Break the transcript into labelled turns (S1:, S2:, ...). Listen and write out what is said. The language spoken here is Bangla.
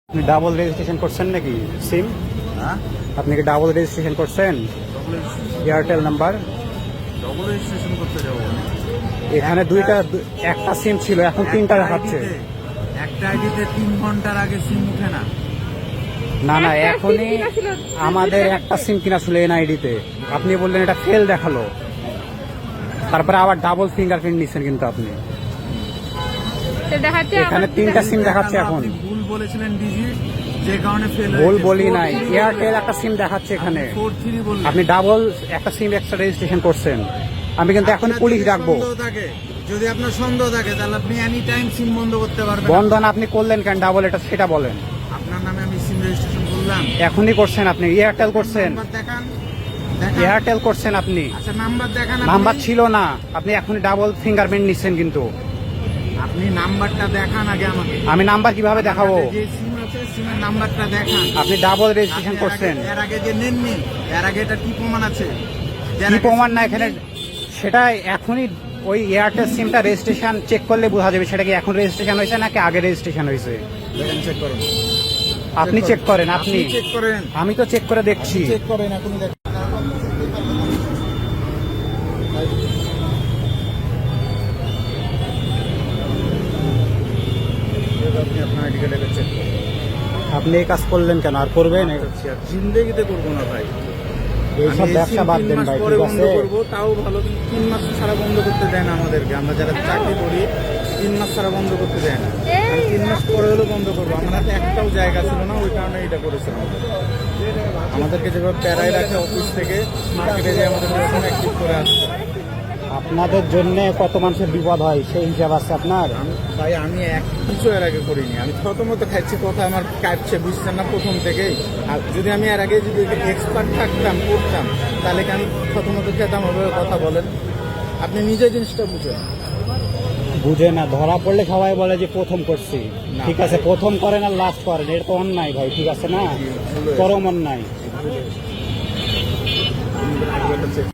S1: আপনি ডাবল রেজিস্ট্রেশন করছেন নাকি সিম?
S2: হ্যাঁ,
S1: আপনি কি ডাবল রেজিস্ট্রেশন করছেন এয়ারটেল নাম্বার?
S2: ডবল রেজিস্ট্রেশন করতে যাবো
S1: এখানে একটা সিম ছিল, এখন তিনটা দেখাচ্ছে।
S2: একটা আইডিতে 3 ঘন্টার আগে সিম উঠে না।
S1: না না,
S3: একটা
S1: এখনই
S3: SIM কিনা ছিল,
S1: আমাদের একটা সিম কিনা ছিল এনআইডিতে। আপনি বললেন এটা ফেল দেখালো, তারপরে আবার ডাবল ফিঙ্গারপ্রিন্ট নিচ্ছেন কিন্তু আপনি।
S3: তো দেখাচ্ছে
S1: এখানে
S3: আবার
S1: তিনটা সিম দেখাচ্ছে এখন।
S2: আপনি ভুল বলেছিলেন ডিজিট, যে কারণে ফেল
S1: ভুল বলি নাই, এয়ারটেল একটা সিম দেখাচ্ছে এখানে।
S2: 43 বললেন।
S1: আপনি ডাবল একটা সিম এক্সট্রা রেজিস্ট্রেশন করছেন। আমি কিন্তু এখন
S2: আপনার
S1: পুলিশ
S2: যদি
S1: ডাকবো।
S2: সন্দেহ থাকে, যদি আপনার সন্দেহ থাকে তাহলে আপনি এনি টাইম সিম বন্ধ করতে পারবেন।
S1: বন্ধন আপনি করলেন কেন ডাবল, এটা সেটা বলেন।
S2: আপনার নামে আমি সিম রেজিস্ট্রেশন করলাম।
S1: এখনই করছেন আপনি, এয়ারটেল করছেন,
S2: নাম্বার দেখান।
S1: এয়ারটেল করছেন আপনি।
S2: আচ্ছা, নাম্বার দেখান। আপনি।
S1: নাম্বার ছিল না, আপনি এখনই ডাবল ফিঙ্গারপ্রিন্ট নিচ্ছেন কিন্তু।
S2: আপনি নাম্বারটা দেখান আগে আমাকে।
S1: আমি নাম্বার কিভাবে দেখাবো?
S2: যে সিম আছে সিমের নাম্বারটা দেখান।
S1: আপনি ডাবল রেজিস্ট্রেশন করছেন,
S2: এর আগে যে নেননি, এর আগে এটা কি প্রমাণ আছে?
S1: কি প্রমাণ না এখানে? সেটা এখনই ওই এয়ারটেল সিমটা রেজিস্ট্রেশন চেক করলে বোঝা যাবে সেটা কি এখন রেজিস্ট্রেশন হয়েছে নাকি আগে রেজিস্ট্রেশন হয়েছে।
S2: দেখেন, চেক করুন।
S1: আপনি চেক করেন, আপনি।
S2: চেক করেন।
S1: আমি তো চেক করে দেখছি।
S2: চেক করেন এখনই দেখেন। আপনি আপনার আইডি কার্ডে চেক করুন।
S1: আপনি এই কাজ করলেন কেন, আর করবেন?
S2: জিন্দেগিতে করবো না ভাই।
S1: এইসব
S2: আমি এই
S1: ব্যবসা
S2: SIM
S1: বাদ
S2: 3
S1: দেন
S2: মাস
S1: ভাই,
S2: পরে
S1: ঠিক
S2: বন্ধ
S1: আছে?
S2: করবো, তাও ভালো। কিন্তু 3 মাস ছাড়া বন্ধ করতে দেয় না আমাদেরকে। আমরা যারা চাকরি করি 3 মাস ছাড়া বন্ধ করতে দেয় না। আমি 3 মাস পরে হলেও বন্ধ করবো। আমার হাতে একটাও জায়গা ছিল না, ওই কারণে এটা করেছিল। আমাদেরকে যেভাবে প্যারায় রাখে অফিস থেকে, মার্কেটে যে আমাদেরকে ওখানে অ্যাক্টিভ করে আসছে।
S1: আপনাদের জন্য কত মানুষের বিপদ হয় সেই হিসাব আছে আপনার?
S2: ভাই, আমি এক কিছু এর আগে করিনি। আমি প্রথমত খাইছি, কথা আমার কাটছে, বুঝছেন না প্রথম থেকেই। আর যদি আমি এর আগে যদি এক্সপার্ট থাকতাম, করতাম, তাহলে কি আমি প্রথমত খেতাম? হবে কথা বলেন, আপনি নিজে জিনিসটা বুঝেন।
S1: বুঝে না, ধরা পড়লে সবাই বলে যে প্রথম করছি।
S2: না।
S1: ঠিক আছে, প্রথম করেন আর লাস্ট করেন, এটা তো অন্যায় ভাই, ঠিক আছে না?
S2: ভুল হয়েছে।
S1: চরম অন্যায়।
S2: চেক